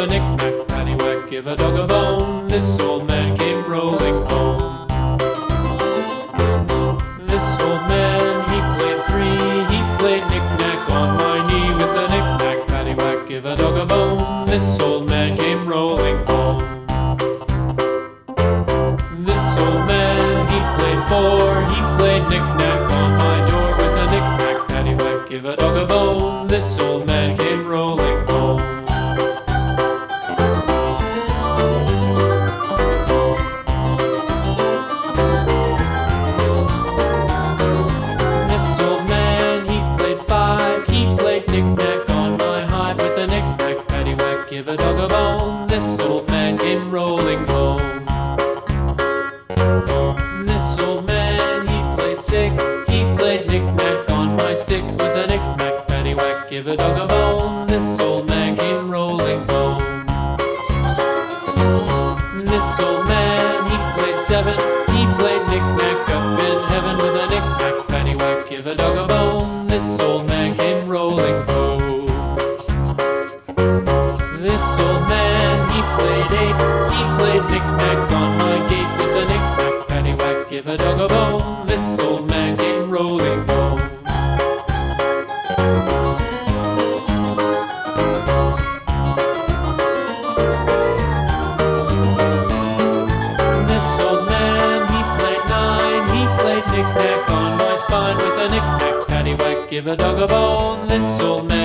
a knick-knack, paddywhack, give a dog a bone. This old man came rolling home. This old man, he played three. He played knick-knack on my knee. With a knick-knack, paddywhack, give a dog a bone. This old man came rolling home. This old man, he played four. He played knick-knack on my door. With a knick-knack, paddywhack, give a dog a bone. This old man came rolling home. This old man, he played five. He played knick-knack on my hive. With a knick-knack, paddywhack, give a dog a bone. This old man came rolling home. This old man, he played six. He played knick-knack on my sticks. With a knick-knack, paddywhack, give a dog a bone. This old man came rolling home. This old man, he played seven. He played knick-knack up in heaven. With a knick-knack, paddywhack, give a dog a bone. This old man came rolling home. This old man, he played eight. He played knick-knack on my gate. With a knick-knack, paddywhack, give a dog a bone. This old man came rolling home. This old man, he played nine. He played knick-knack on my spine. With a knick-knack, paddywhack, give a dog a bone. This old man